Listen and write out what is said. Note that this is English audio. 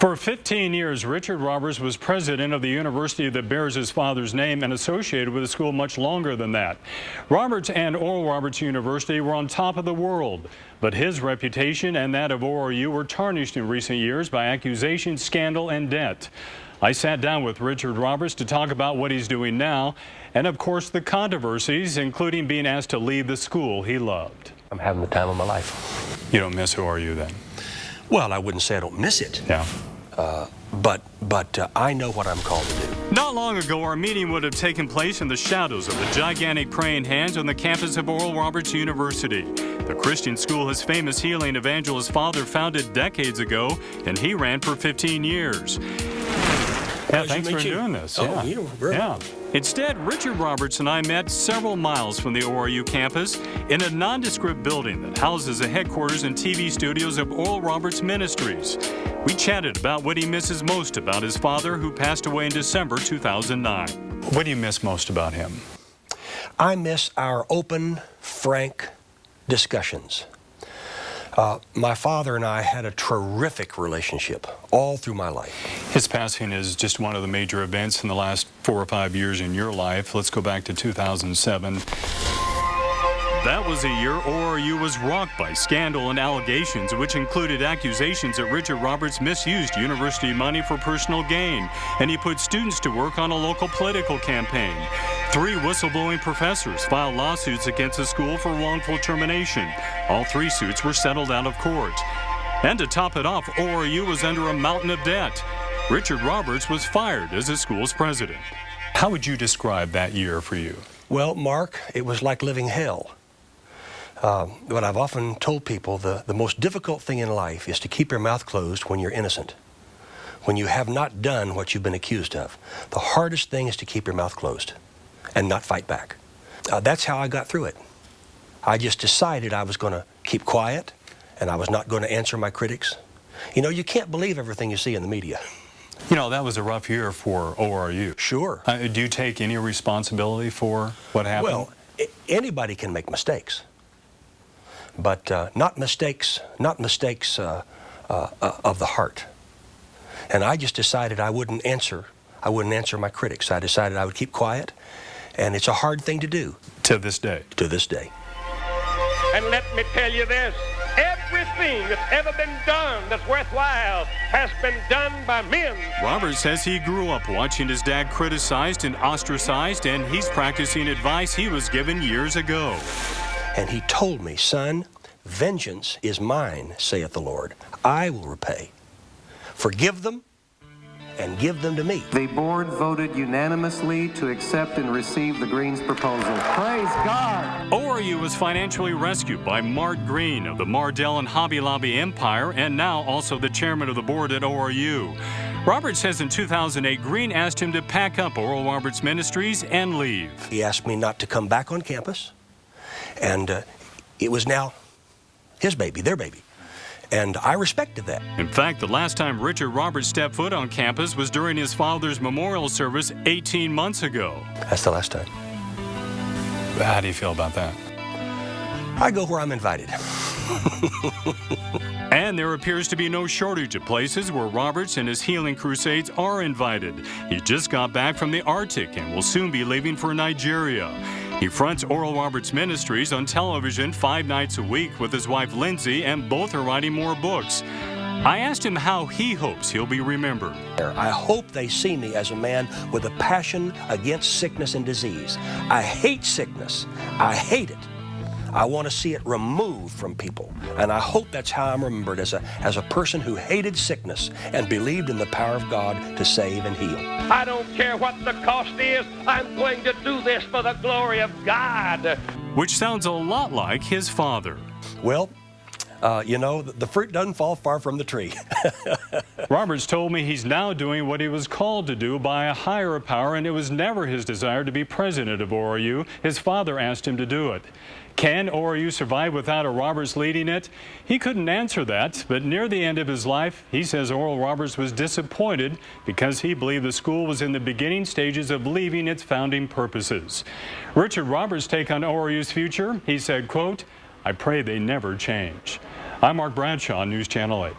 For 15 years, Richard Roberts was president of the university that bears his father's name and associated with the school much longer than that. Roberts and Oral Roberts University were on top of the world, but his reputation and that of ORU were tarnished in recent years by accusations, scandal, and debt. I sat down with Richard Roberts to talk about what he's doing now and, of course, the controversies, including being asked to leave the school he loved. I'm having the time of my life. You don't miss ORU then? Well, I wouldn't say I don't miss it. Yeah. But I know what I'm called to do. Not long ago, our meeting would have taken place in the shadows of the gigantic praying hands on the campus of Oral Roberts University. The Christian school his famous healing evangelist father founded decades ago, and he ran for 15 years. Yeah, thanks for doing this. Oh, yeah. Instead, Richard Roberts and I met several miles from the ORU campus in a nondescript building that houses the headquarters and TV studios of Oral Roberts Ministries. We chatted about what he misses most about his father, who passed away in December 2009. What do you miss most about him? I miss our open, frank discussions. My father and I had a terrific relationship all through my life. His passing is just one of the major events in the last 4 or 5 years in your life. Let's go back to 2007. That was a year ORU was rocked by scandal and allegations, which included accusations that Richard Roberts misused university money for personal gain, and he put students to work on a local political campaign. 3 whistleblowing professors filed lawsuits against the school for wrongful termination. All 3 suits were settled out of court. And to top it off, ORU was under a mountain of debt. Richard Roberts was fired as the school's president. How would you describe that year for you? Well, Mark, it was like living hell. But I've often told people the most difficult thing in life is to keep your mouth closed when you're innocent, when you have not done what you've been accused of. The hardest thing is to keep your mouth closed and not fight back. That's how I got through it. I just decided I was going to keep quiet and I was not going to answer my critics. You know, you can't believe everything you see in the media. You know, that was a rough year for ORU. Sure. Do you take any responsibility for what happened? Well, anybody can make mistakes. But not mistakes of the heart. And I just decided I wouldn't answer my critics. I decided I would keep quiet, and it's a hard thing to do. To this day. To this day. And let me tell you this, everything that's ever been done that's worthwhile has been done by men. Robert says he grew up watching his dad criticized and ostracized, and he's practicing advice he was given years ago. And he told me, son, vengeance is mine, saith the Lord. I will repay. Forgive them and give them to me. The board voted unanimously to accept and receive the Greens proposal. Praise God! ORU was financially rescued by Mart Green of the Mardell and Hobby Lobby empire, and now also the chairman of the board at ORU. Robert says in 2008, Green asked him to pack up Oral Roberts Ministries and leave. He asked me not to come back on campus. And it was now his baby, their baby. And I respected that. In fact, the last time Richard Roberts stepped foot on campus was during his father's memorial service 18 months ago. That's the last time. How do you feel about that? I go where I'm invited. And there appears to be no shortage of places where Roberts and his healing crusades are invited. He just got back from the Arctic and will soon be leaving for Nigeria. He fronts Oral Roberts Ministries on television 5 nights a week with his wife Lindsay, and both are writing more books. I asked him how he hopes he'll be remembered. I hope they see me as a man with a passion against sickness and disease. I hate sickness. I hate it. I want to see it removed from people. And I hope that's how I'm remembered, as a person who hated sickness and believed in the power of God to save and heal. I don't care what the cost is. I'm going to do this for the glory of God. Which sounds a lot like his father. Well, you know, the fruit doesn't fall far from the tree. Roberts told me he's now doing what he was called to do by a higher power, and it was never his desire to be president of ORU. His father asked him to do it. Can ORU survive without a Roberts leading it? He couldn't answer that, but near the end of his life, he says Oral Roberts was disappointed because he believed the school was in the beginning stages of leaving its founding purposes. Richard Roberts' take on ORU's future, he said, quote, "I pray they never change." I'm Mark Bradshaw, News Channel 8.